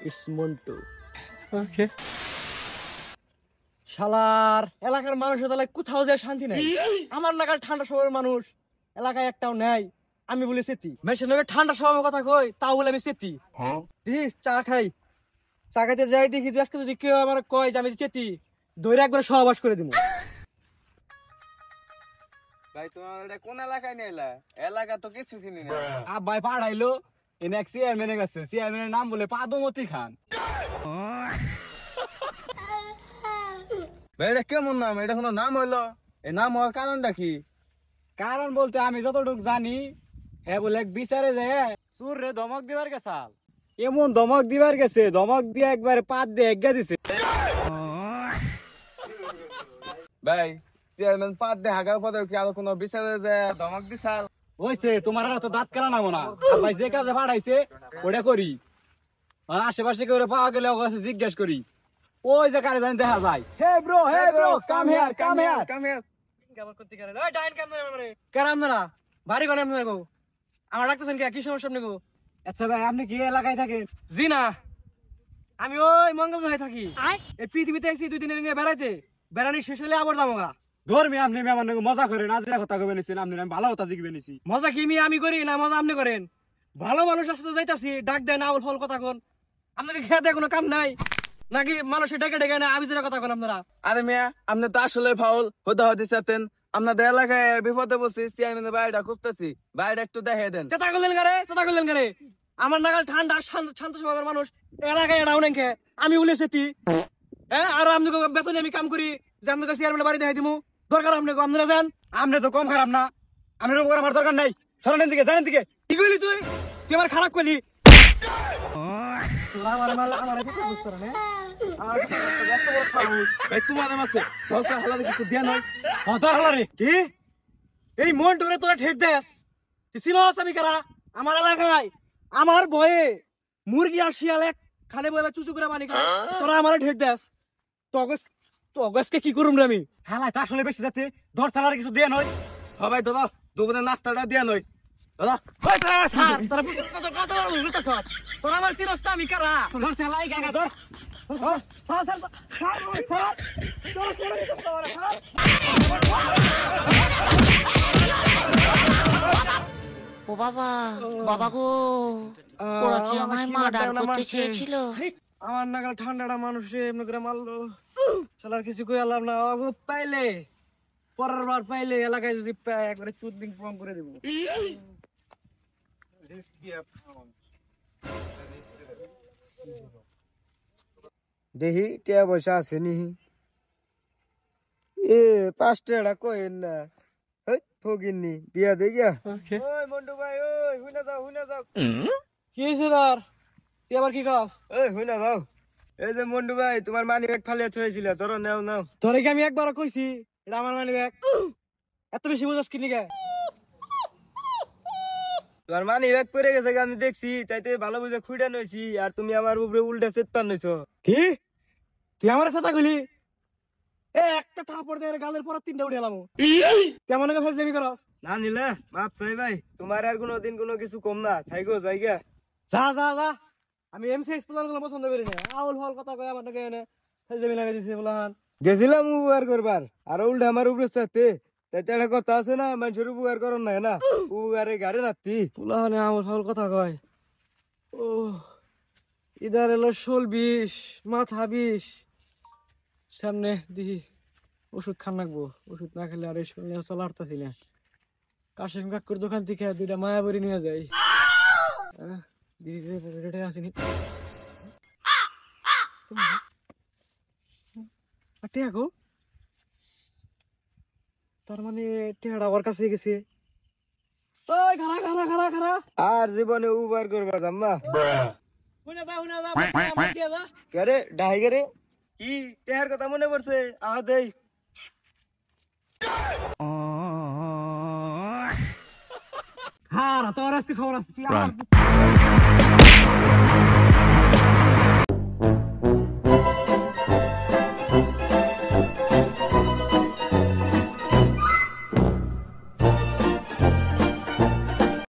It's Montu. ওকে। শালার এলাকার মানুষের তাহলে কোথাও যায় শান্তি নাই। আমার এলাকার ঠান্ডা স্বভাবের মানুষ এলাকায় একটাও নাই। আমি বলি সেতি মেশিনের ঠান্ডা স্বভাবের কথা কই, তাও বলে আমি সেতি। দিস চা খাই, চা খাইতে যাই দেখি আজকে যদি কেউ আমার কয় যে আমি চেতি, ধরে একবার সহবাস করে দিব। ভাই তোমার এটা কোন এলাকায় নিলা? এলাকা তো কিছু চিনি না। ভাই পাঠাইলো এনে এক চেয়ারম্যানের কাছে, চেয়ারম্যানের নাম বলে পাদমতি খান। ভাই এটা কেমন নাম? এটা কোনো নাম হইলো? এই নাম হওয়ার কারণটা কি? কারণ বলতে আমি যতটুকু জানি হ্যাঁ বলে এক বিচারে যায় সুর রে ধমক দিবার গেছাল, এমন ধমক দিবার গেছে, ধমক দিয়ে একবারে পাত দিয়ে এগা দিছে। ভাই চেয়ারম্যান পাত দে হাগার পদে কি আর কোনো বিচারে যে ধমক দিছাল? হইছে তোমার আর তো দাঁত কেনা নামো না। ভাই যে কাজে পাঠাইছে ওটা করি, আর আশেপাশে কেউ পাওয়া গেলে ওর কাছে জিজ্ঞেস করি। ওই যে কারে জানি দেখা যায়, hey bro come here come here come here. কেমন করতে গেলে ওই ডাইন কাম না মানে কারাম না বাড়ি কোন আপনারা গো? আমার ডাকতেছেন কি সমস্যা আপনি গো? আচ্ছা ভাই আপনি কি এলাকায় থাকেন? জি না, আমি ওই মঙ্গলদহে থাকি। এই পৃথিবীতে এসেছি 2 দিনের নিয়ে বেড়াইতে, বেড়ানি শেষ হলে আবার যাবোগা। ধর্মী আপনি আমার নাকি মজা করেন, আজ কথা কবে নিছেন আপনি? আমি ভালো কথা জিগবে নিছি। মজা কি আমি করি না মজা আপনি করেন? ভালো মানুষ আসতে যাইতাছি ডাক দেয় না ফল কথা কোন, আপনাকে খেয়ে দেয় কোনো কাম নাই নাকি? মানুষের ডেকে ডেকে না আমি যেটা কথা কোন আপনারা? আরে মিয়া আপনি তো আসলে ফাউল হতে হতে চাতেন। আপনাদের এলাকায় বিপদে বসছি, চেয়ারম্যানের বাড়িটা খুঁজতেছি, বাড়িটা একটু দেখাই দেন। চেতা করলেন গারে আমার নাগাল ঠান্ডা শান্ত স্বভাবের মানুষ এলাকায় এটাও নেই খেয়ে আমি উলেছি। হ্যাঁ আর আপনাকে বেতনে আমি কাম করি যে আপনাকে চেয়ারম্যানের বাড়ি দেখাই দিবো? দরকার আপনাকে আপনারা যান, আপনি তো কম খারাপ না, আপনার উপর আমার দরকার নাই। সরেন দিকে জানেন দিকে। কি কইলি তুই? তুই আমার খারাপ করলি। এই মন ধরে তোরা ঠেক দেস আমি কারা? আমার এলাকায় আমার ভয়ে মুরগি আর শিয়াল এক খালে বয়ে চুচু করে পানি খায়, তোরা আমার ঠেক দেস। তগসকে কি করুম রে আমি? হ্যাঁ আসলে বেশি যাতে ধর ছাড়ার কিছু দিয়ে নয়। সবাই দাদা দুপুরের নাস্তাটা দিয়া নয় দাদা। তোরা আমার চিরস্তা আমি কারা? ধর চালাই গাগা ধর। ও বাবা, বাবা গো, ওরা কি আমায় মার্ডার করতে চেয়েছিল? আমার নাগাল ঠান্ডাটা মানুষে এমনি করে মারলো, শালার কিছু কই আলাম না। ও পাইলে পরের বার পাইলে এলাকায় যদি পায় একবারে চুদবিং পং করে দেবো। দেখি টিয়া পয়সা আছে নি? এ 5 টাকা কইন না, ফকিননি দিয়া দে গিয়া। ওই মন্টু ভাই, ওই হুইনা যাও। কি হইছে তোর? তুই আবার কি খাস? এই হুইনা যাও। এই যে মন্টু ভাই তোমার মানি ব্যাগ ফালিয়ে থইছিল, ধরো নাও। তোরে কি আমি একবার কইছি এটা আমার মানি ব্যাগ? এত বেশি বুঝাস কি লিগা? তোমার মানি ব্যাগ পড়ে গেছে আমি দেখছি, তাইতে ভালো বুঝে খুঁড়া নইছি, আর তুমি আমার উপরে উল্টা চেতপান নইছো। কি তুই আমার সাথে কইলি? এ একটা থাপড় দিয়ে গালের পর 3টা উঠে এলাম। কেমন করে ফেল দেবি করস? না নিলে মাপ চাই ভাই, তোমার আর কোনোদিন কোনো কিছু কম না থাইগো জায়গা। যা আমি এমসিএস প্ল্যান গুলো পছন্দ করি না। আউল ফল কথা কই আমার নাকি এনে ফেল দেবি লাগা দিছে বলান। গেছিলাম উপকার করবার আর উল্টা আমার উপরে চাতে, তাইতে একটা কথা আছে না, মানুষের উপকার করন না উপকারে গাড়ি নাতি পুলাহানে আউল ফল কথা কয়। ও ইদার এলো 16-20 মাথা 20 সামনে দিহি ওষুধ খান রাখবো। ওষুধ না খেলে আর এই শরীরে চলা হাঁটতাছি না। কাশিম কাকুর দোকান থেকে 2টা মায়াবরি নিয়ে যাই। আসিনি টেহাগো, তার মানে টেহাটা ওর কাছে গেছে। ওই খারা আর জীবনে উপকার করবার যাম না। কে ডাই গে রে? কি টেহার কথা মনে পড়ছে? দেই খারা তোর আজকে খবর আছে।